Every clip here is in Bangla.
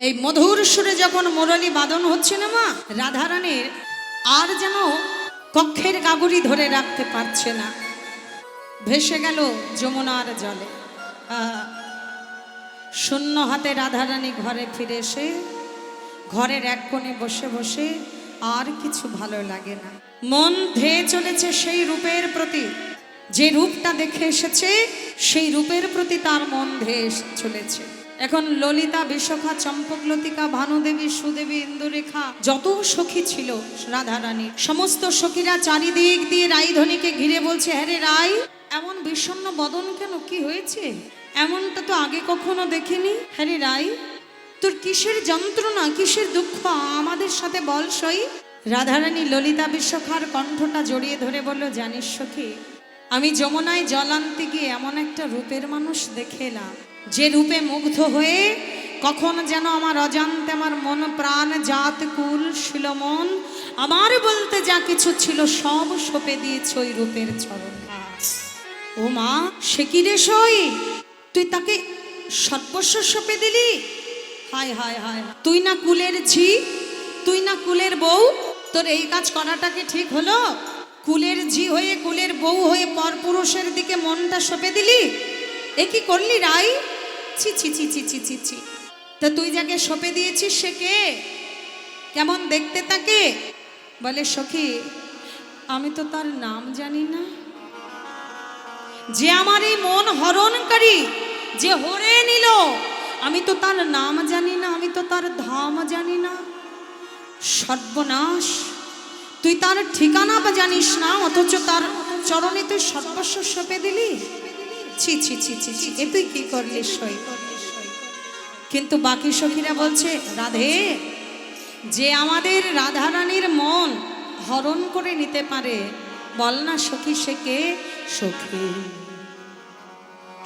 এই মধুর সুরে যখন মুরলী বাদন হচ্ছে না মা, রাধারানীর আর যেন কক্ষের গাগুরি ধরে রাখতে পারছে না, ভেসে গেল যমুনার জলে। শূন্য হাতে রাধারানী ঘরে ফিরে এসে ঘরের এক কোণে বসে বসে আর কিছু ভালো লাগে না, মন ধেয়ে চলেছে সেই রূপের প্রতি। যে রূপটা দেখে এসেছে সেই রূপের প্রতি তার মন ধেয়ে চলেছে। এখন ললিতা, বিশাখা, চম্পকলতিকা, ভানুদেবী, সুদেবী, ইন্দুরেখা, যত সখী ছিল রাধারানী, সমস্ত সখীরা চারিদিক দিয়ে রাইধনীকে ঘিরে বলছে, হ্যাঁ রে রাই, এমন বিষণ্ণ বদন কেন, কি হয়েছে? এমনটা তো আগে কখনো দেখিনি। হ্যাঁ রে রাই, তোর কিসের যন্ত্রণা, কিসের দুঃখ, আমাদের সাথে বল সই। রাধারানী ললিতা বিশাখার কণ্ঠটা জড়িয়ে ধরে বলল, জানিস সখী, আমি যমুনায় জল আনতে গিয়ে এমন একটা রূপের মানুষ দেখে এলাম, যে রূপে মুগ্ধ হয়ে কখন যেন আমার অজান্তে আমার মন প্রাণ জাত কুল ছিল মন, আমার বলতে যা কিছু ছিল সব সঁপে দিয়েছে ওই রূপের চরণ। ও মা, সে কি রে সই, তুই তাকে সর্বস্ব সঁপে দিলি? হায় হায় হায়, তুই না কুলের ঝি, তুই না কুলের বউ, তোর এই কাজ করাটা কি ঠিক হলো? কুলের ঝি হয়ে কুলের বউ হয়ে পরপুরুষের দিকে মনটা সঁপে দিলি, এ কি করলি রাই? ছি ছি ছি ছি ছি ছি ছি। তা তুই যাকে সঁপে দিয়েছিস সে কে, কেমন দেখতে তাকে? বলে, সখী, আমি তো তার নাম জানি না। যে আমার এই মন হরণকারী, যে হরে নিল, আমি তো তার নাম জানি না, আমি তো তার ধাম জানি না। সর্বনাশ, তুই তার ঠিকানা বা জানিস না, অথচ তার চরণে তুই সর্বস্ব সঁপে দিলি। ছি ছি ছি ছি ছি, এ তুই কি করলি সই? কিন্তু বাকি সখীরা বলছে, রাধে, যে আমাদের রাধারানীর মন হরণ করে নিতে পারে, বল না সখী সে কে? সখী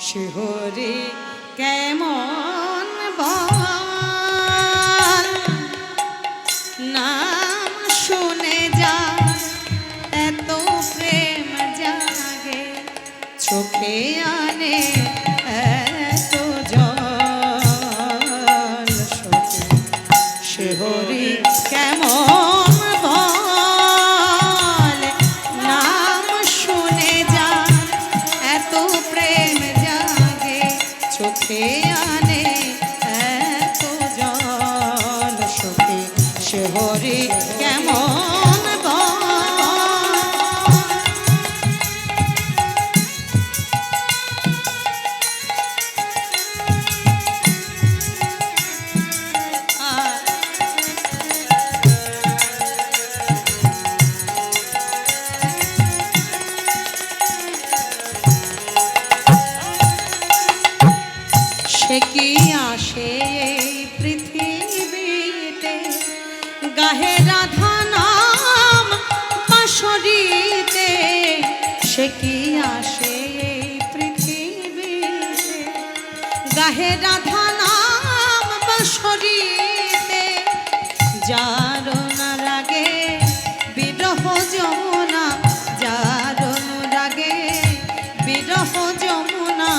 শিহরে কেমন বল, নাম শুনে যা এত প্রেম জাগে, চোখে আনে এত জল। সখী শিহরে কেমন বল, নাম শুনে যা এত প্রেম জাগে, চোখে আনে এত জল। সখী শিহরে কেমন বল। সে কি আসে এই পৃথিবীতে, গাহে রাধা নাম বাঁশরীতে। সে কি আসে এই পৃথিবীতে, গাহে রাধা নাম বাঁশরীতে। যার রাগে বিরহ যমুনা, যার রাগে বিরহ যমুনা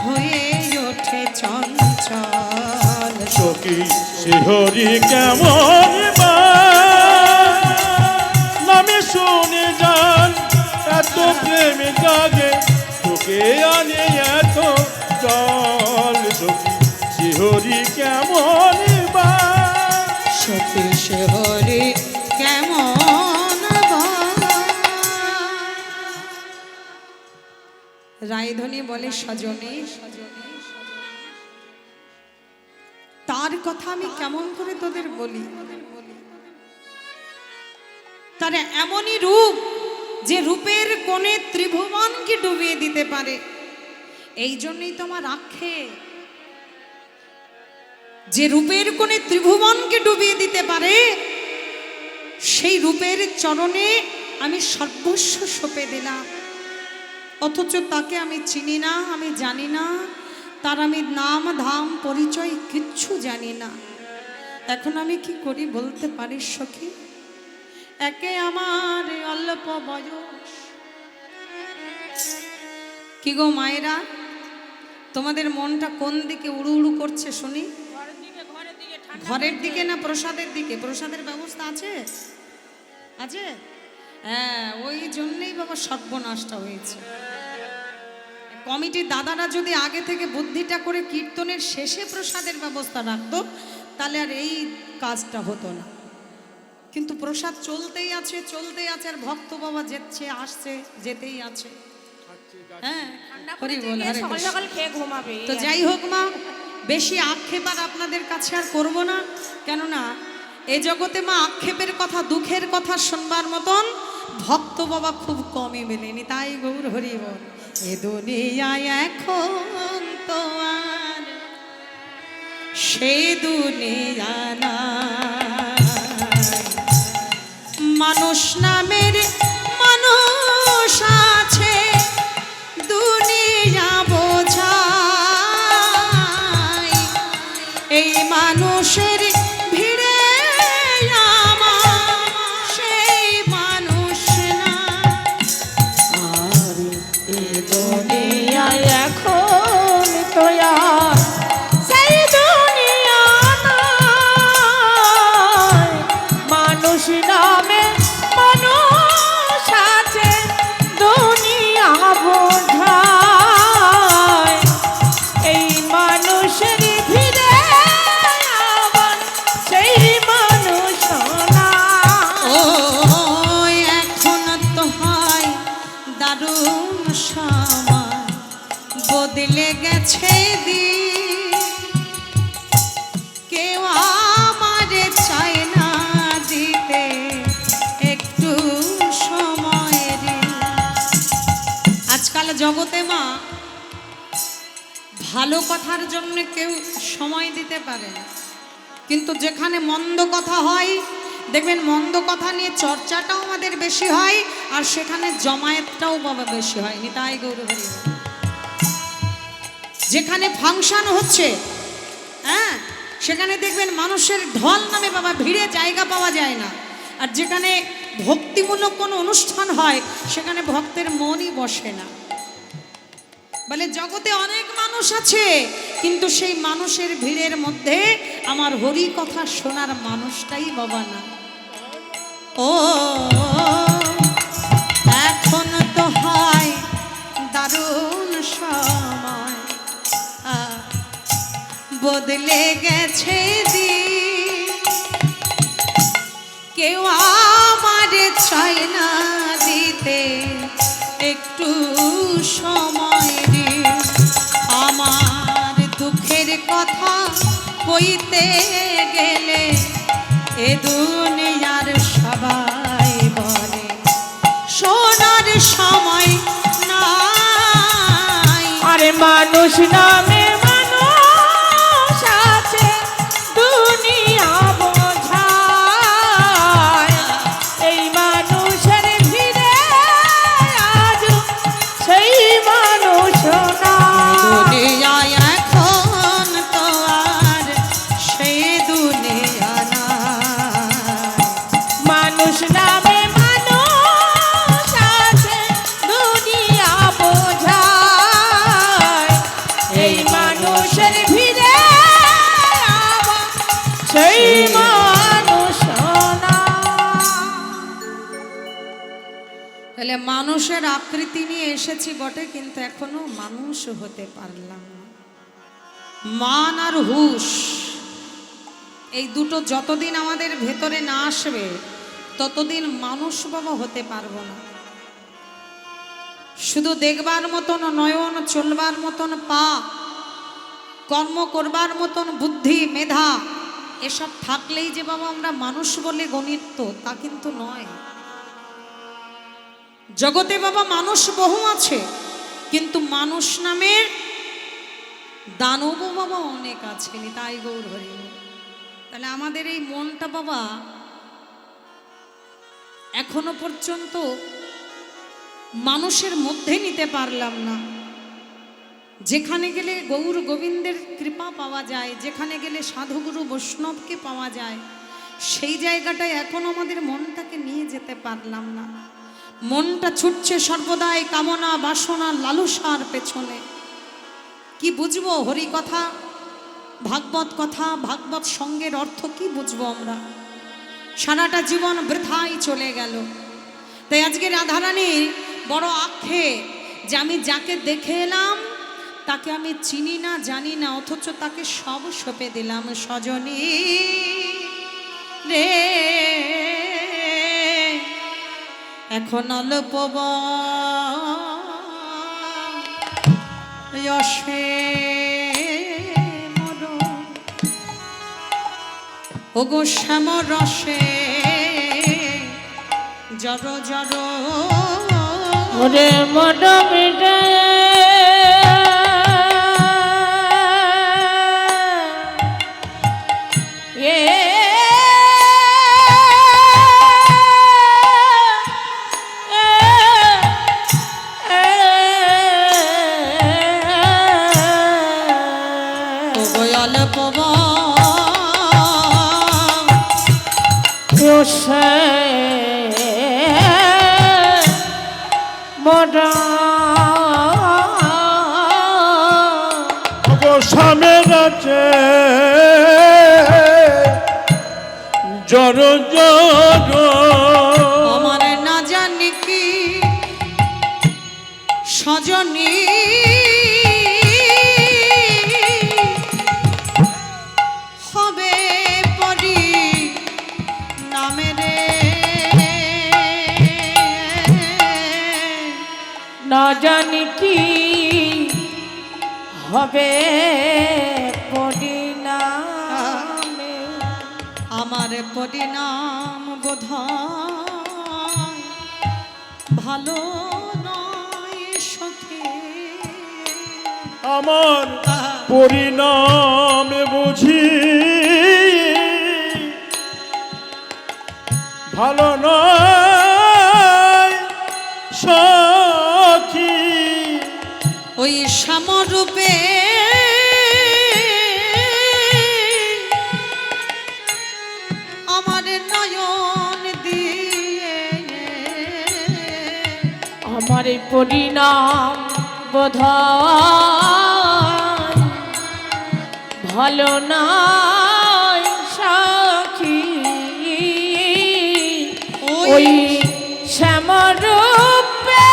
হয়ে ওঠে চঞ্চল। সখী শিহরি কেমন নামে শুনে যান এত প্রেম জাগে, তোকে আনে এত জল। সখী শিহরি কেমন সখী শিহরি কেমন বল। রায়ধনী বলে, সজনে তার কথা আমি কেমন করে তোদের বলি? তার এমনই রূপ যে রূপের কোণে ত্রিভুবনকে ডুবিয়ে দিতে পারে। এই জন্যই তোমার আক্ষে, যে রূপের কোণে ত্রিভুবনকে ডুবিয়ে দিতে পারে, সেই রূপের চরণে আমি সর্বস্ব সঁপে দিলাম, অথচ তাকে আমি চিনি না, আমি জানি না, তার আমি নাম ধাম পরিচয় কিচ্ছু জানি না। এখন আমি কি করি বলতে পারিস সখী? একে আমার অল্প বয়স, কি গো মায়েরা, তোমাদের মনটা কোন দিকে উড়ু উড়ু করছে শুনি? ঘরের দিকে না প্রসাদের দিকে? প্রসাদের ব্যবস্থা আছে? আছে? হ্যাঁ, ওই জন্যই বাবা সর্বনাশটা হয়েছে। কমিটির দাদারা যদি আগে থেকে বুদ্ধিটা করে কীর্তনের শেষে প্রসাদের ব্যবস্থা রাখতো তাহলে আর এই কাজটা হতো না। কিন্তু প্রসাদ চলতেই আছে আর ভক্ত বাবা যেচ্ছে আসছে, যেতেই আছে। হ্যাঁ, হরি বল, হরে সকাল কৃষ্ণ। সকাল খেয়ে ঘুমাবে। তো যাই হোক মা, বেশি আক্ষেপ আর আপনাদের কাছে আর করব না, কেননা এ জগতে মা আক্ষেপের কথা, দুঃখের কথা শুনবার মতন ভক্ত বাবা খুব কমই মেলেনি। তাই গৌর হরি বল। এ দুনিয়ায় এখন তো আর সে দুনিয়া নাই, মানুষ নামের মানুষ আছে, দুনিয়া বোঝায়। এই মানুষের ভিড়ে আমার সেই মানুষ না। আর এ দুনিয়ায় এখন তো আর সেই দুনিয়া নাই, মানুষ নামে মানুষ আছে, দুনিয়া বোঝায়। এই মানুষের ভিড়ে আবার সেই মানুষ না। ও এখন তো হয় দারুণ সময়, বদলে গেছে দিন, কেউ আমারে চায় না দিতে একটু সময়ের। আজকাল জগতে মা ভালো কথার জন্য কেউ সময় দিতে পারে না, কিন্তু যেখানে মন্দ কথা হয় দেখবেন মন্দ কথা নিয়ে চর্চাটাও আমাদের বেশি হয়, আর সেখানে জমায়েতটাও বাবা বেশি হয়। নিতাই গৌর হরি বল। যেখানে ফাংশন হচ্ছে, হ্যাঁ, সেখানে দেখবেন মানুষের ঢল নামে বাবা ভিড়ে জায়গা পাওয়া যায় না। আর যেখানে ভক্তিমূলক কোনো অনুষ্ঠান হয় সেখানে ভক্তের মনই বসে না। বলে জগতে অনেক মানুষ আছে, কিন্তু সেই মানুষের ভিড়ের মধ্যে আমার হরি কথা শোনার মানুষটাই বাবা না। ও এখন তো হয় দারুণ সময়, বদলে গেছে দিন, কেউ আমারে চায় না দিতে একটু সময় দিন। আমার দুঃখের কথা কইতে গেলে এ দুনিয়ার সবাই বলে শোনার সময় নাই। আরে মানুষ নামে মানুষ আছে, দুনিয়া বোঝায়। এই মানুষের ভিড়ে আজ সেই মানুষ না। দুনিয়ায় এখন তো আর সেই দুনিয়া নাই, মানুষ নামে মানুষ আছে, দুনিয়া বোঝায়। এই মানুষের ভিড়ে আবার সেই মানুষ না। তাহলে মানুষের আকৃতি নিয়ে এসেছি বটে, কিন্তু এখনো মানুষ হতে পারলাম না। মান আর হুশ এই দুটো যতদিন আমাদের ভেতরে না আসবে ততদিন মানুষ বাবা হতে পারবো না। শুধু দেখবার মতন নয়ন, চলবার মতন পা, কর্ম করবার মতন বুদ্ধি, মেধা এসব থাকলেই যে বাবা আমরা মানুষ বলে গণিত তা কিন্তু নয়। জগতে বাবা মানুষ বহু আছে, কিন্তু মানুষ নামের দানব বাবা অনেক আছে। তাই গৌর হরি বল। তাহলে আমাদের এই মনটা বাবা এখনো পর্যন্ত মানুষের মধ্যে নিতে পারলাম না। যেখানে গেলে গৌর গোবিন্দের কৃপা পাওয়া যায়, যেখানে গেলে সাধুগুরু বৈষ্ণবকে পাওয়া যায়, সেই জায়গাটায় এখন আমাদের মনটাকে নিয়ে যেতে পারলাম না। মনটা ছুটছে সর্বদাই কামনা, বাসনা, লালসার পেছনে। কি বুঝবো হরি কথা? ভাগবত কথা, ভাগবত সঙ্গের অর্থ কি বুঝবো আমরা? সারাটা জীবন বৃথাই চলে গেল। তাই আজকে রাধারানীর বড় আক্ষেপ যে আমি যাকে দেখে এলাম তাকে আমি চিনি না, জানি না, অথচ তাকে সব সঁপে দিলাম। সজনী রে এখন অল্প বয়সে মরণ, ওগো শ্যাম রসে জড় জড় ওরে মন মিটে স্বামীর আছে জড় জড় আমার না জানি কি সজনী হবে পরি নামে রে, না জানি কি হবে পরিণামে, আমার পরিণাম বোধ ভালো নয় সখী। আমার পরিণাম বুঝি ভালো নয় সখী। ওই শ্যামরূপে আমার নয়ন দিয়ে আমার এই পরিণাম বোধ ভালো নয় সখী। ওই শ্যামরূপে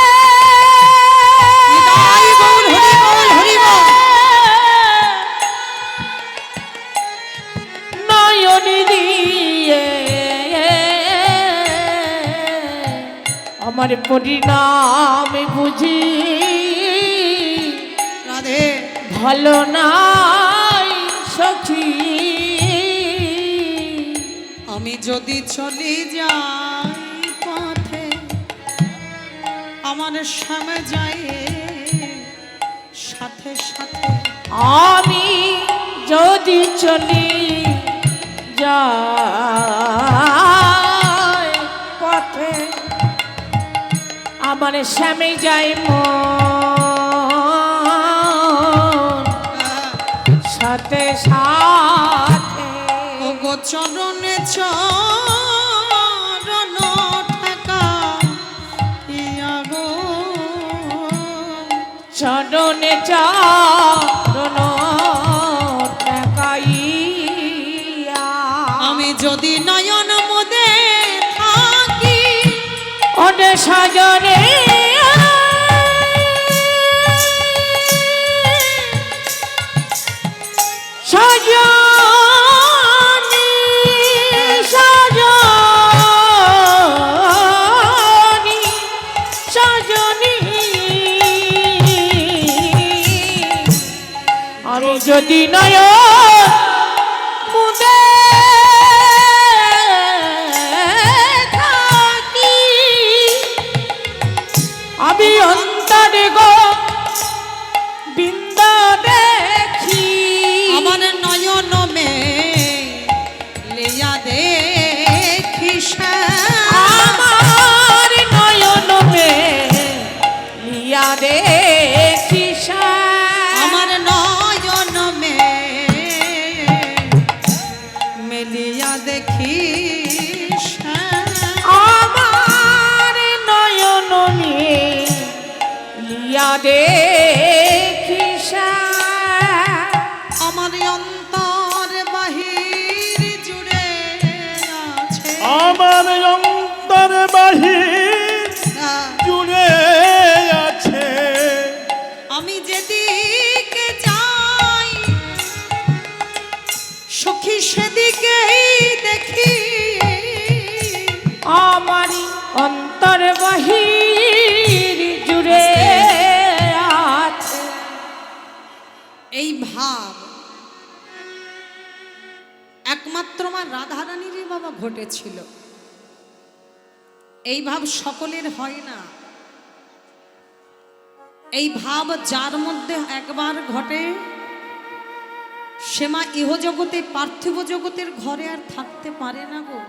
নয়ন দিয়ে আমার পরিণাম বুঝি রাধে ভালো নাই সখী। আমি যদি চলে যাই পথে আমার শ্যামে যায় সাথে সাথে, আমি যদি চলি যাই পথে আমার শ্যামে যাই মন সাথে সাথে। ওগো চরণে চরণ ঠেকা ইয়া গো, চরণে চরণ ঠেকাইয়া আমি যদি নয়ন মোদে থাকি ওরে সাজনে সাজনি সাজনি সাজনি আমি যদি নয় মুদে থাকি আমি অন্তরে গো বৃন্দা দেখি আমার নয়ন মে লিয়া দেখি আমার নয়ন মে লিয়া দেখি আমার নয়ন মে মেলিয়া দেখি আমার নয়ন মে লিয়া দেখি আমার অন্তর আমার অন্তরে বাহির জুড়ে আছে। আমি যেদিকে যাই সখী সেদিকেই দেখি, আমারই অন্তর বাহির জুড়ে আছে। এই ভাব একমাত্র আমার রাধারানীরই বাবা ঘটেছিল। এই ভাব সকলের হয় না। এই ভাব যার মধ্যে একবার ঘটে সে মা ইহজগতে পার্থিব জগতের ঘরে আর থাকতে পারে না গো।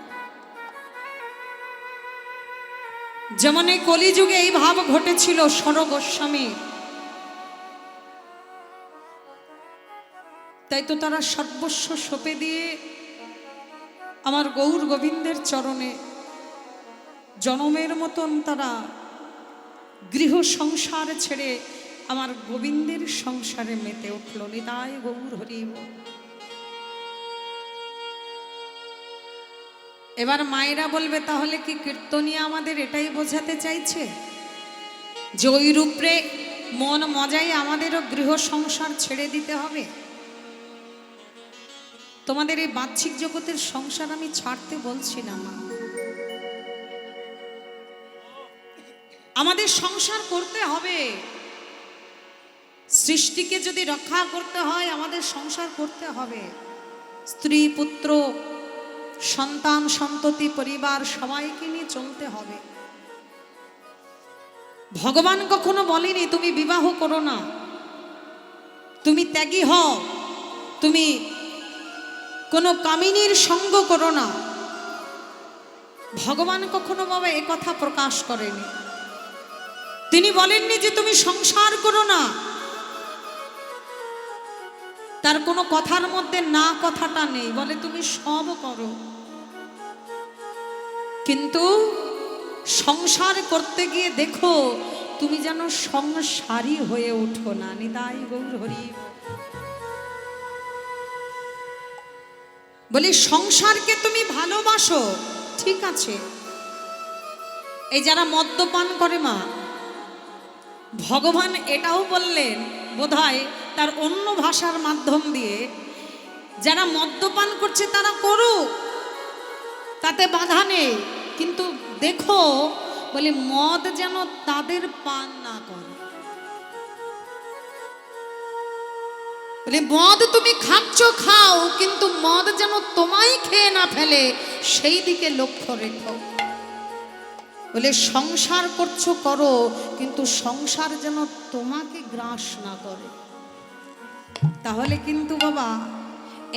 যেমন এই কলিযুগে এই ভাব ঘটেছিল সর গোস্বামীর, তাই তো তারা সর্বস্ব সঁপে দিয়ে আমার গৌর গোবিন্দের চরণে জনমের মতন তারা গৃহ সংসার ছেড়ে আমার গোবিন্দের সংসারে মেতে উঠল। নিতাই গৌর হরি বল। এবার মায়েরা বলবে তাহলে কি কীর্তনিয়া আমাদের এটাই বোঝাতে চাইছে যে ওই রূপে মন মজাই আমাদেরও গৃহ সংসার ছেড়ে দিতে হবে? তোমাদের এই বাহ্যিক জগতের সংসার আমি ছাড়তে বলছি না মা, আমাদের সংসার করতে হবে। সৃষ্টিকে যদি রক্ষা করতে হয় আমাদের সংসার করতে হবে। স্ত্রী পুত্র সন্তান সন্ততি পরিবার সবাইকে নিয়ে চলতে হবে। ভগবান কখনো বলেনি তুমি বিবাহ করো না, তুমি ত্যাগী হও, তুমি কোনো কামিনীর সঙ্গ করো না। ভগবান কখনো বাবা এ কথা প্রকাশ করেনি। তিনি বলেননি যে তুমি সংসার করো না। তার কোনো কথার মধ্যে না কথাটা নেই, বলে তুমি সব করো, কিন্তু সংসার করতে গিয়ে দেখো তুমি যেন সংসারী হয়ে ওঠো না। নিতাই গৌর হরি বলি সংসারকে তুমি ভালোবাসো ঠিক আছে। এই যারা মদ্যপান করে মা, ভগবান এটাও বললেন বোধহয় তার অন্য ভাষার মাধ্যম দিয়ে, যারা মদ্যপান করছে তারা করুক, তাতে বাধা নেই, কিন্তু দেখো বলে মদ যেন তাদের পান না করে। বলে মদ তুমি খাচ্ছ খাও, কিন্তু মদ যেন তোমায় খেয়ে না ফেলে সেই দিকে লক্ষ্য রেখো। বলে সংসার করছো করো, কিন্তু সংসার যেন তোমাকে গ্রাস না করে। তাহলে কিন্তু বাবা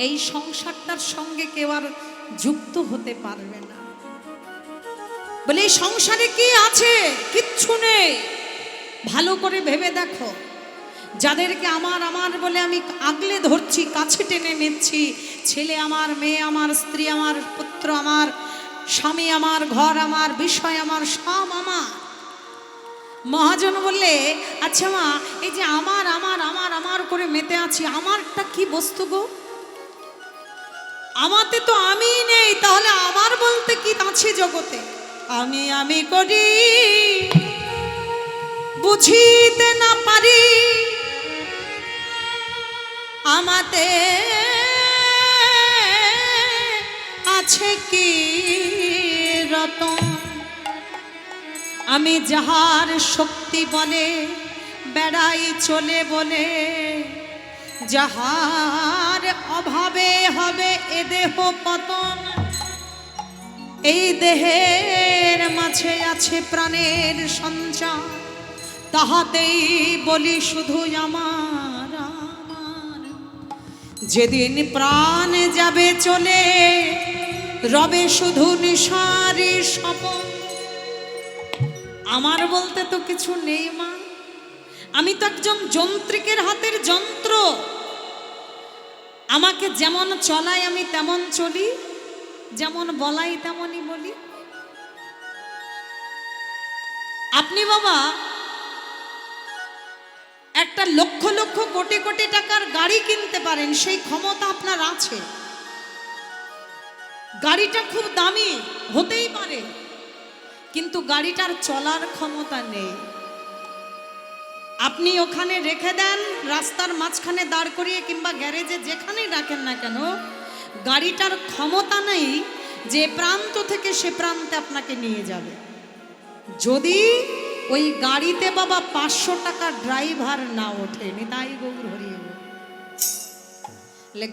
এই সংসারটার সঙ্গে কেউ আর যুক্ত হতে পারবে না। বলে এই সংসারে কি আছে? কিচ্ছু নেই। ভালো করে ভেবে দেখো, যাদেরকে আমার আমার বলে আমি আগলে ধরছি, কাছে টেনে নিচ্ছি, ছেলে আমার, মেয়ে আমার, স্ত্রী আমার, পুত্র আমার, স্বামী আমার, ঘর আমার, বিষয় আমার, সব আমার। মহাজন বললে আচ্ছা মা, এই যে আমার আমার আমার আমার করে মেতে আছি, আমারটা কি বস্তু গো? আমাতে তো আমি নেই, তাহলে আমার বলতে কি আছে জগতে? আমি আমি করি বুঝিতে না পারি, আমাতে আছে কি রতন। আমি যাহার শক্তি বলে বেড়াই চলে বলে, যাহার অভাবে হবে এ দেহ পতন। এই দেহের মাঝে আছে প্রাণের সঞ্চার, তাহাতেই বলি শুধু আমার আমার। যেদিন প্রাণ যাবে চলে রবে শুধু নিশারি স্বপন। আমার বলতে তো কিছু নেই মা, আমি তো একজন যন্ত্রিকের হাতের যন্ত্র। আমাকে যেমন চলায় আমি তেমন চলি, যেমন বলাই তেমনই বলি। আপনি বাবা একটা লক্ষ লক্ষ কোটি কোটি টাকার গাড়ি কিনতে পারেন, সেই ক্ষমতা আপনার আছে, গাড়িটা খুব দামি হতেই পারে, কিন্তু গাড়িটার চলার ক্ষমতা নেই। আপনি ওখানে রেখে দেন, রাস্তার মাঝখানে দাঁড় করিয়ে কিংবা গ্যারেজে যেখানেই রাখেন না কেন, গাড়িটার ক্ষমতা নেই যে প্রান্ত থেকে সে প্রান্তে আপনাকে নিয়ে যাবে। যদি ওই গাড়িতে বাবা 500 টাকা ড্রাইভার না ওঠে, নিতাই গৌর হরি বল।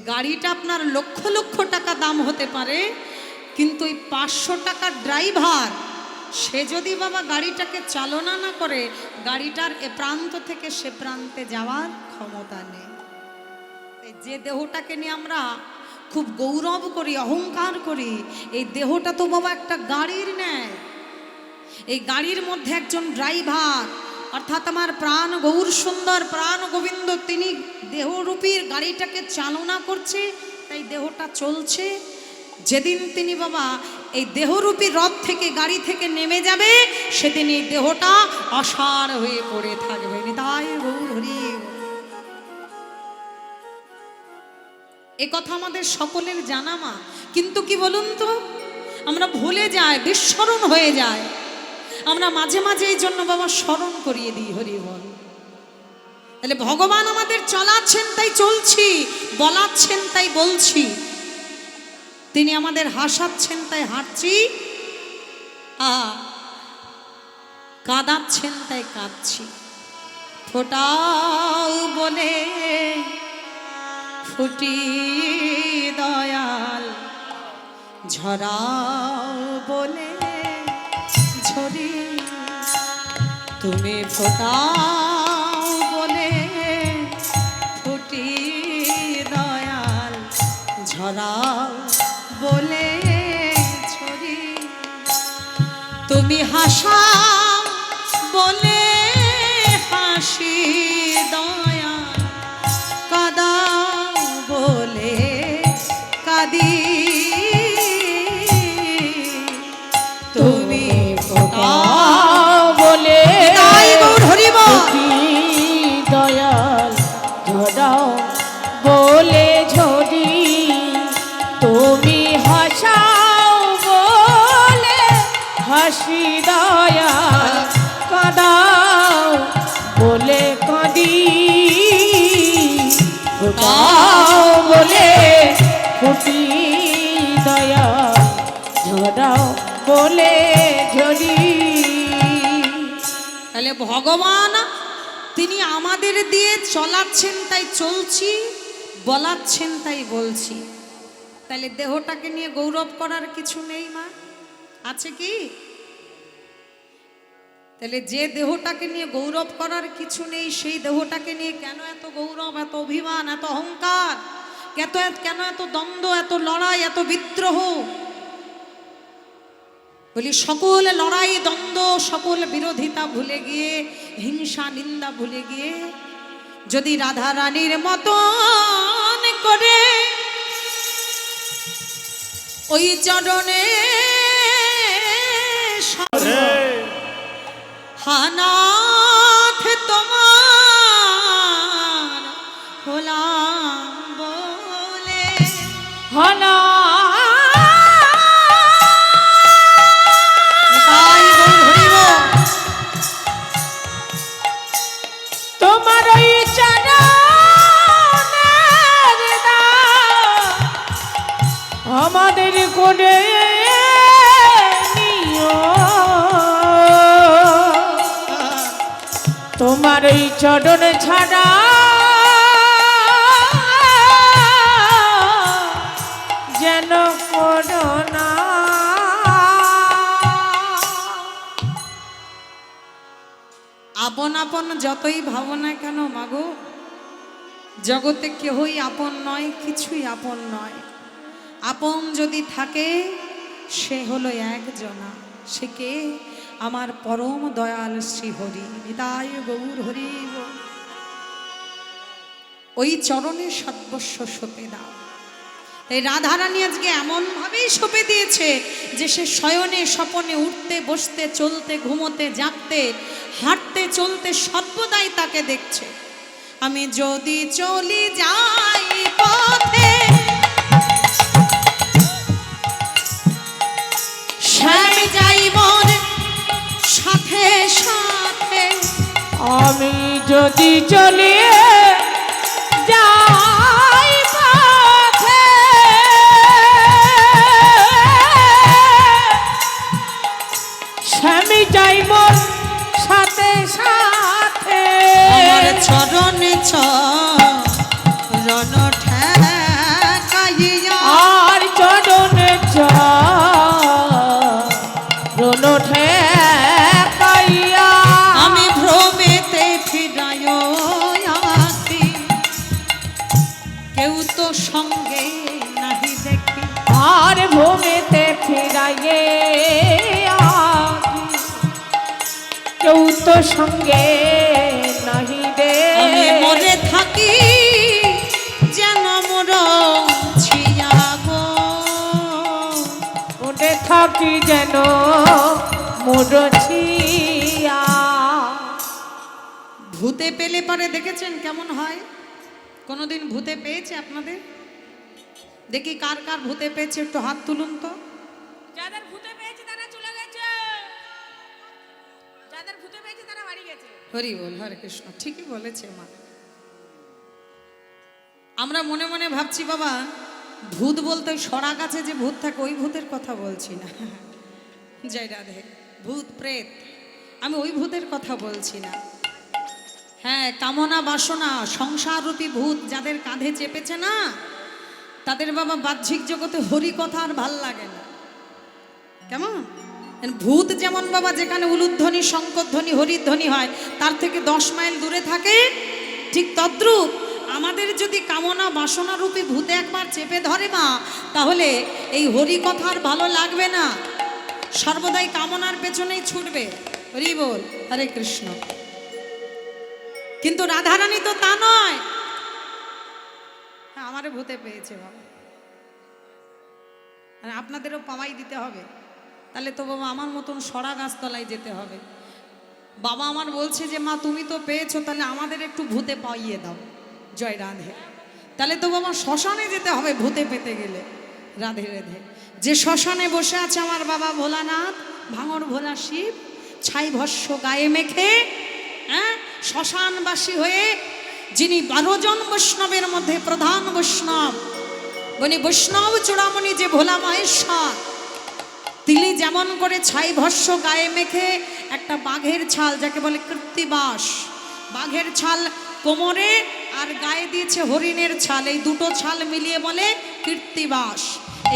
গাড়িটা আপনার লক্ষ লক্ষ টাকা দাম হতে পারে, কিন্তু ওই 500 টাকার ড্রাইভার সে যদি বাবা গাড়িটাকে চালনা না করে, গাড়িটার এ প্রান্ত থেকে সে প্রান্তে যাওয়ার ক্ষমতা নেই। যে দেহটাকে নিয়ে আমরা খুব গৌরব করি, অহংকার করি, এই দেহটা তো বাবা একটা গাড়ির ন্যায়। এই গাড়ির মধ্যে একজন ড্রাইভার, অর্থাৎ আমার প্রাণ গৌর সুন্দর প্রাণ গোবিন্দ, তিনি দেহরূপীর গাড়িটাকে চালনা করছে, তাই দেহটা চলছে। যেদিন তিনি বাবা এই দেহরূপী রথ থেকে গাড়ি থেকে নেমে যাবে, সেদিন এই দেহটা অসার হয়ে পড়ে থাকবে। তাই গৌর হরি। এ কথা আমাদের সকলের জানা মা, কিন্তু কি বলুন তো, আমরা ভুলে যাই, বিস্মরণ হয়ে যায়। আমরা মাঝে মাঝে এই জন্য বাবা স্মরণ করিয়ে দিই, হরি বল। তাহলে ভগবান আমাদের চলাচ্ছেন তাই চলছি, বলাচ্ছেন তাই বলছি, তিনি আমাদের হাসাচ্ছেন তাই হাঁটছি, কাঁদাচ্ছেন তাই কাঁদছি। ফোটাও বলে ফুটি দয়াল, ঝরাও বলে ঝরি। তুমি ফোটাও বলে ফুটি দয়াল, ঝরাও বলে ঝরি। তুমি হাসাও বলে হাসি দয়াল, কাঁদাও বলে কাঁদি। তুমি ফোটাও বলে ফুটি দয়াল, ঝরাও বলে ঝরি। তুমি হাসাও বলে হাসি দয়াল, কাঁদাও বলে কাঁদি। ফোটাও বলে ফুটি দয়াল, ঝরাও বলে ঝরি। তাহলে ভগবান তিনি আমাদের দিয়ে চলাচ্ছেন তাই চলছি, বলাচ্ছেন তাই বলছি। তাহলে দেহটাকে নিয়ে গৌরব করার কিছু নেই মা, আছে কি? তাহলে যে দেহটাকে নিয়ে গৌরব করার কিছু নেই, সেই দেহটাকে নিয়ে কেন এত গৌরব, এত অভিমান, এত অহংকার, কেন এত দ্বন্দ্ব, এত লড়াই, এত বিদ্রোহ? বলি সকল লড়াই দ্বন্দ্ব, সকল বিরোধিতা ভুলে গিয়ে, হিংসা নিন্দা ভুলে গিয়ে, যদি রাধা রানীর মতন করে ওই চরণে হানাথ তোমার হলাম বলে, হনা তোমার ওই চরণের দান আমাদের করে নিও। তোমার এই চরণ ছাড়া যেন করো না। আপন আপন যতই ভাবো না কেন মাগো, জগতে কেহই আপন নয়, কিছুই আপন নয়। আপন যদি থাকে সে হলো একজনা, সে কে? আমার পরম দয়াল শ্রী হরি। নিতাই গৌর হরি বল। ওই চরণে সর্বস্ব সঁপে দাও। তাই রাধারানী আজকে এমনভাবেই সঁপে দিয়েছে যে সে শয়নে স্বপনে উঠতে বসতে চলতে ঘুমোতে জাগতে হাঁটতে চলতে সর্বদাই তাকে দেখছে। আমি যদি চলি যাই পথে আমি যদি চলে যাই পথে, স্বামী যাই মোর সাথে সাথে। আমার চরণে চরণ ঠেকাইয়া, আর চরণে চরণ ঠেকাইয়া, আমি ভ্রমেতে ফিরায় আছি, কেউ তো সঙ্গে নাহি দেখি। আর ভূমিতে ফিরাইয়ে আসি, কেউ তো সঙ্গে নাহি দে। আমি মরে থাকি যেন মোর ছিয়া গো, ওঠে থাকি যেন মুরছিয়া। ভূতে পেলে পরে দেখেছেন কেমন হয়? কোনোদিন ভূতে পেয়েছে আপনাদের? দেখি কার কার ভূতে পেয়েছে, একটু হাত তুলুন তো। যাদের ভূতে পেয়েছে তারা চলে গেছে, যাদের ভূতে পেয়েছে তারা বাড়ি গেছে। হরি বল, হরে কৃষ্ণ। ঠিকই বলেছে মা। আমরা মনে মনে ভাবছি বাবা ভূত বলতে ওই সরা গাছে যে ভূত থাকে ওই ভূতের কথা বলছি না। জয় রাধে। ভূত প্রেত আমি ওই ভূতের কথা বলছি না। হ্যাঁ, কামনা বাসনা সংসার রূপী ভূত যাদের কাঁধে চেপেছে না, তাদের বাবা বাহ্যিক জগতে হরি কথা আর ভাল লাগে না। কেমন ভূত যেমন বাবা যেখানে উলুধ্বনি শঙ্করধ্বনি হরিধ্বনি হয় তার থেকে 10 মাইল দূরে থাকে, ঠিক তদ্রূপ আমাদের যদি কামনা বাসনা রূপী ভূতে একবার চেপে ধরে মা, তাহলে এই হরি কথা আর ভালো লাগবে না, সর্বদাই কামনার পেছনেই ছুটবে। হরি বল, হরে কৃষ্ণ। কিন্তু রাধারানী তো তা নয়। হ্যাঁ, আমারে ভূতে পেয়েছে বাবা, আর আপনাদেরও পাওয়াই দিতে হবে। তাহলে তো বাবা আমার মতন সরা গাছতলায় যেতে হবে। বাবা আমার বলছে যে মা তুমি তো পেয়েছো, তাহলে আমাদের একটু ভূতে পাইয়ে দাও। জয় রাধে। তাহলে তো বাবা শ্মশানে যেতে হবে ভূতে পেতে গেলে। রাধে রাধে। যে শ্মশানে বসে আছে আমার বাবা ভোলানাথ, ভাঙর ভোলা শিব, ছাই ভস্য গায়ে মেখে, হ্যাঁ, শ্মশানবাসী হয়ে, যিনি 12 জন বৈষ্ণবের মধ্যে প্রধান বৈষ্ণব, উনি বৈষ্ণব চূড়ামণি যে ভোলা মহেশ্বর, তিনি যেমন করে ছাই ভস্য গায়ে মেখে একটা বাঘের ছাল, যাকে বলে কৃত্তিবাস, বাঘের ছাল কোমরে আর গায়ে দিয়েছে হরিণের ছাল, এই দুটো ছাল মিলিয়ে বলে কৃত্তিবাস।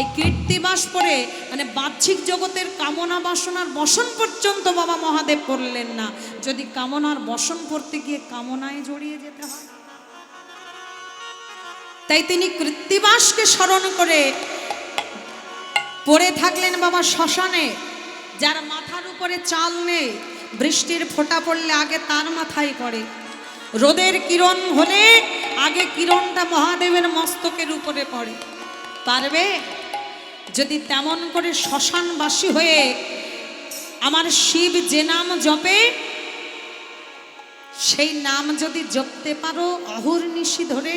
এই কৃত্তিবাস পরে মানে বাহ্যিক জগতের কামনা বাসনার বসন পর্যন্ত বাবা মহাদেব করলেন না। যদি কামনার বসন করতে গিয়ে কামনায় জড়িয়ে যেতে হয়, তাই তিনি কৃত্তিবাসকে স্মরণ করে পড়ে থাকলেন বাবা শ্মশানে। যার মাথার উপরে চাল নেই, বৃষ্টির ফোঁটা পড়লে আগে তার মাথায় পড়ে, রোদের কিরণ হলে আগে কিরণটা মহাদেবের মস্তকের উপরে পড়ে। পারবে? যদি তেমন করে শ্মশানবাসী হয়ে আমার শিব যে নাম জপে, সেই নাম যদি জপতে পারো অহর্নিশি ধরে,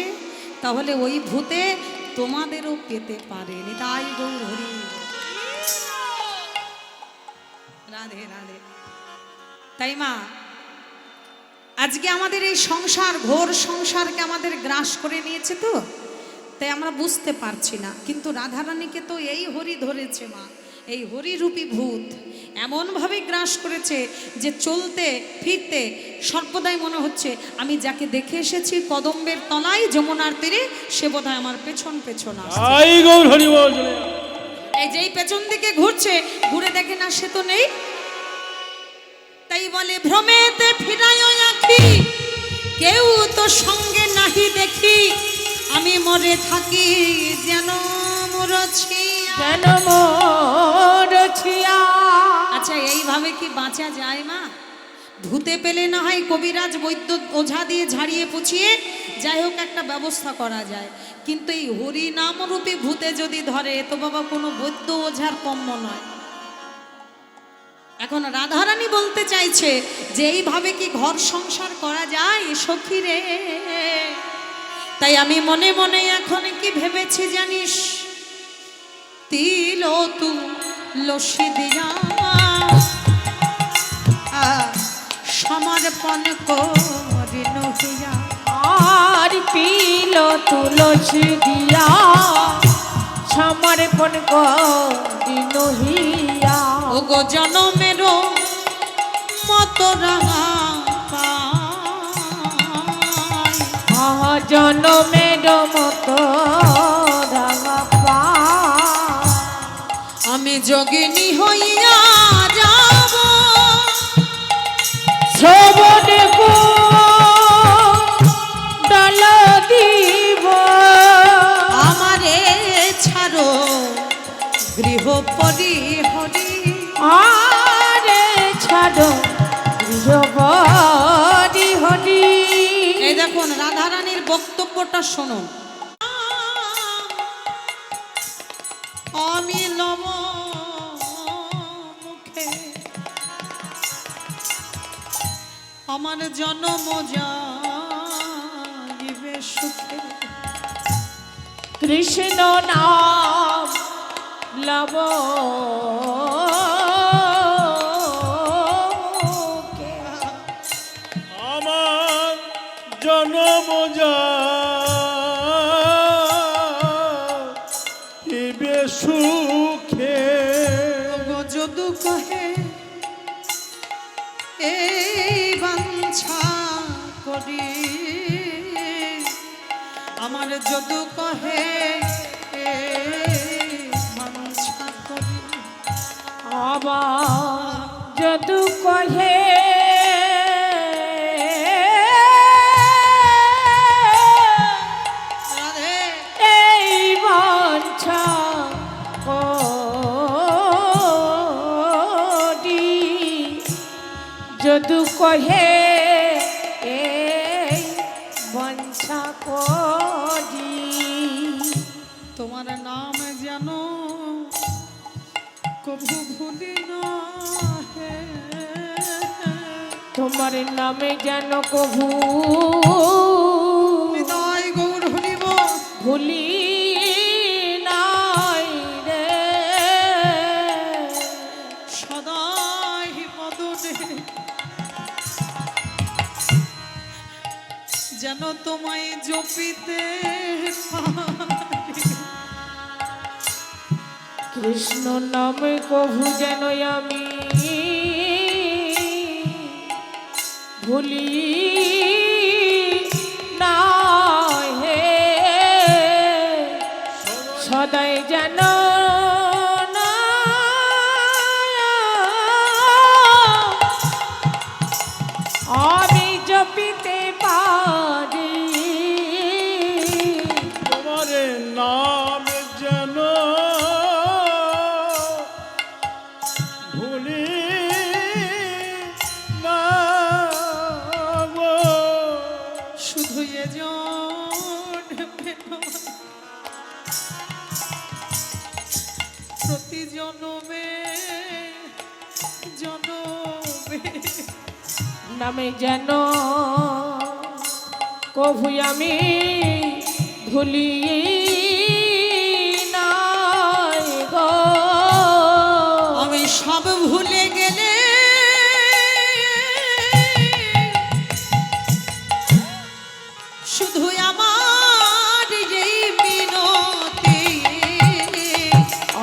তাহলে ওই ভূতে তোমাদেরও পেতে পারে। নিতাই গৌর হরি। রাধে রাধে। তাই মা আজকে আমাদের এই সংসার, ঘোর সংসারকে আমাদের গ্রাস করে নিয়েছে, তো তাই আমরা বুঝতে পারছি না। কিন্তু রাধারানীকে তো এই হরি ধরেছে মা, এই হরিরূপী ভূত এমনভাবে গ্রাস করেছে যে চলতে ফিরতে সর্বদাই মনে হচ্ছে আমি যাকে দেখে এসেছি কদম্বের তলায় যমুনার তীরে, সে বোধহয় আমার পেছন পেছন আসছে। এই যেই পেছন দিকে ঘুরছে, ঘুরে দেখে না সে তো নেই। তাই বলে ভ্রমেতে ফিরায় আঁখি, কেউ তো সঙ্গে নাহি দেখি, আমি মরে থাকি যেন মরছিয়া। যেন মরছিয়া। আচ্ছা, এইভাবে কি বাঁচা যায় মা? ভূতে পেলে না হয় কবিরাজ বৈদ্য ওঝা দিয়ে ঝাড়িয়ে পুছিয়ে যাই হোক একটা ব্যবস্থা করা যায়, কিন্তু এই হরি নামরূপী ভূতে যদি ধরে, তো বাবা কোনো বৈদ্য ওঝার কম্য নয়। এখন রাধারানী বলতে চাইছে যে এইভাবে কি ঘর সংসার করা যায় সখী রে? তাই আমি মনে মনে এখন কি ভেবেছি জানিস, তিল তু লসি দিয়া সমার পন করিন হিয়া আর পিল তুলসী দিয়া সমর্পণ করিন হিয়া ও গো জনমের মত রাঙা পাই জনমের মতো রাঙা পা আমি যোগিনী হইয়া যাব শ্রবণ কো ডাল দিব আমারে ছাড়ো গৃহ পরিহরি আরে ছাড়ো গৃহবধি হরি এই দেখুন রাধারানীর বক্তব্যটা শুনুন আমি লব মুখে আমার জন্ম যাইবে সুখে কৃষ্ণ নাম লব আমার জনম যাইবে সুখে গো যদু কহে এই বাঞ্ছা করি আমার যদু কহে এই বাঞ্ছা করি আবার যদু কহে রাধে এই বাঞ্ছা করি যদু কহে এই বাঞ্ছা করি তোমার নাম যেন কবু ভুলি না হে তোমার নামে যেন কভু হৃদয় গৌর হরিব ভুলি নাই রে সদাই পদনে যেন তোমায় জপিতে পারি। কৃষ্ণ নামে কভু যেন আমি ভুলি না হে সদাই যেন না আমি জপিতে পারি তোমার নাম যেন ভুলি না গো। শুধু এজন প্রতি জনমে জনমে নামে যেন কভু আমি ভুলি নাই গো আমি সব ভুলে গেলে শুধু আমার এই মিনতি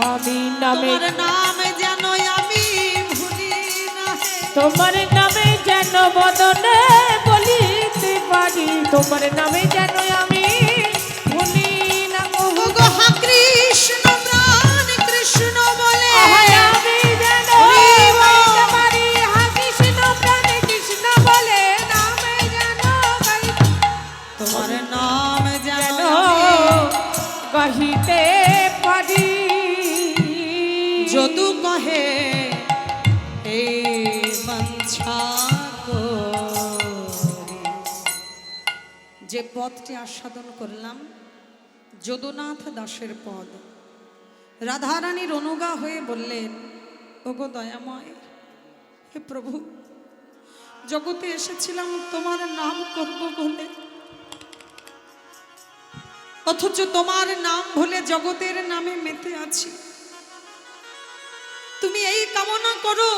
আমি নামে তোমার নাম যেন আমি ভুলি না হে। তোমার নামে যেন বদনে বলিতে পারি তোমার নামে যেন আমি ভুলি না কভু ওগো হা কৃষ্ণ প্রাণ কৃষ্ণ বলে আমি যেন বলিতে পারি হা কৃষ্ণ প্রাণে কৃষ্ণ বলে নামে যেন গাইতে তোমার নাম যেন যেন আমি কহিতে পারি যদু কহে এই বাঞ্ছা করি। যে পদটি আস্বাদন করলাম যদুনাথ দাসের পদ রাধারানীর অনুগা হয়ে বললেন ওগো দয়াময় হে প্রভু জগতে এসেছিলাম তোমার নাম করব বলে অথচ তোমার নাম ভুলে জগতের নামে মেতে আছি তুমি এই কামনা করো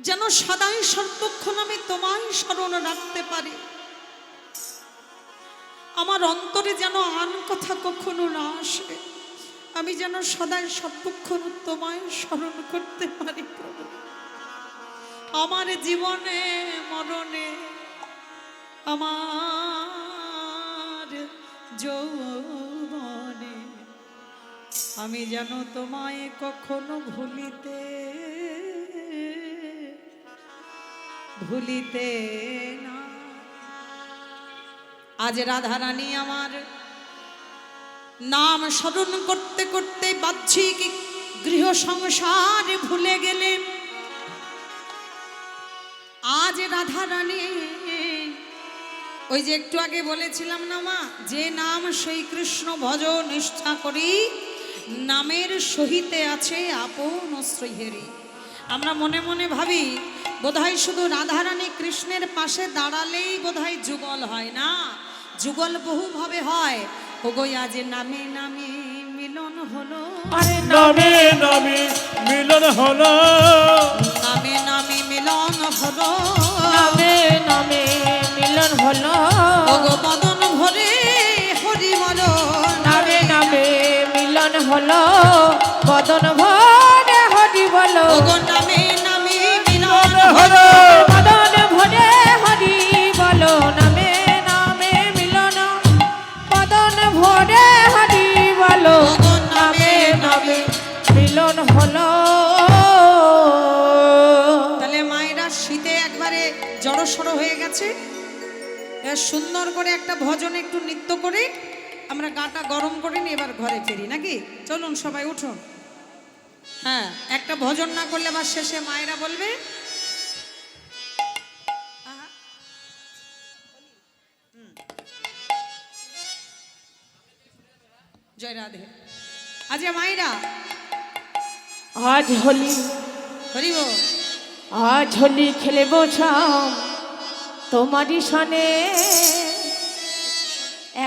যেন সদাই সর্বক্ষণ আমি তোমায় স্মরণ রাখতে পারি, আমার অন্তরে যেন আন কথা কখনো না আসে, আমি যেন সদাই সর্বক্ষণ তোমায় স্মরণ করতে পারি প্রভু। আমার জীবনে মরণে, আমার যৌবনে আমি যেন তোমায় কখনো ভুলিতে না। আজ রাধারানী আমার নাম স্মরণ করতে করতে বাহ্যিক গৃহ সংসার ভুলে গেলেন। আজ রাধারানী ওই যে একটু আগে বলেছিলাম না মা, যে নাম সেই কৃষ্ণ ভজ নিষ্ঠা করি, নামের সহিতে আছে আপন শ্রীহরি। আমরা মনে মনে ভাবি বোধহয় শুধু রাধারানী কৃষ্ণের পাশে দাঁড়ালেই বোধহয় যুগল হয় না, যুগল বহুভাবে হয়। ওগোই আজ নামে নামে মিলন হলো, আরে নামে নামে মিলন হলো, নামে নামে মিলন হলো, নামে নামে মিলন হলো, ওগো মদন ভরে হরি বলো, নামে নামে মিলন হলো, বদন ভরে হরি বলো, ওগো নামে নামে মিলন হলো, বদন ভরে হরি বলো, নামে নামে মিলন, বদন ভরে হরি বলো, ওগো নামে নামে মিলন হলো। তাহলে মায়েরা শীতে একবারে জড়সড় হয়ে গেছে, এবার সুন্দর করে একটা ভজন একটু নৃত্য করে আমরা গাটা গরম করে নিয়ে এবার ঘরে ফিরি নাকি? চলুন সবাই উঠুন। হ্যাঁ, একটা ভজন না করলে আবার শেষে মায়েরা বলবে আহা। জয় রাধে। আজ মায়েরা আজ হোলি, হরিব আজ হোলি খেলে বসাম তোমারই সনে,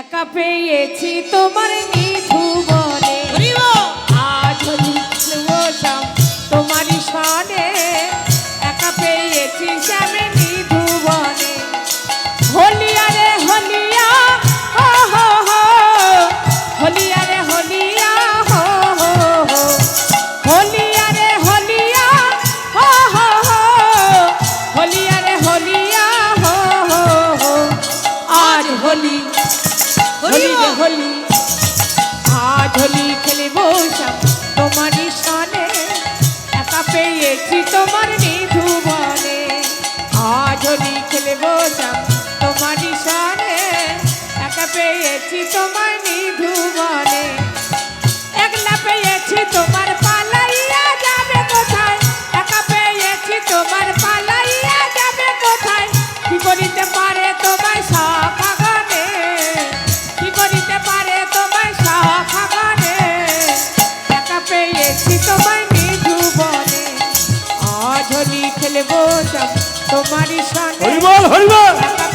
একা পেয়েছি তোমার নিধুবনে, হরিব আজ হোলি খেলে বসাম তোমারই সনে, একা পেয়েছি শ্যামে নিধুবনে, হোলিয়া রে হোলিয়া হো হো হো, হোলিয়া রে হোলিয়া হো হো হো, হোলিয়া রে হোলিয়া হো হো হো, হোলিয়া রে হোলিয়া হো হো হো, আজ হোলি হোলি রে হোলি, আজ হোলি খেলে বসাম তোমারই সনে, একা পেয়েছি তোমার নিধুবনে, আজ হোলি খেলে বসাম তোমারই সনে, একা পেয়েছি তোমার নিধুবনে, একলা পেয়েছি তোমার পালাইয়া যাবে কোথায়, একা পেয়েছি তোমার পালাইয়া যাবে কোথায়, কি করিতে পারে তোমায় শাখা গানে, কি করিতে পারে তোমায় শাখা গানে, একা পেয়েছি তোমায় নিধুবনে, আজ হোলি খেলে বসাম তোমারই সনে, হরিবল হরিবল। একা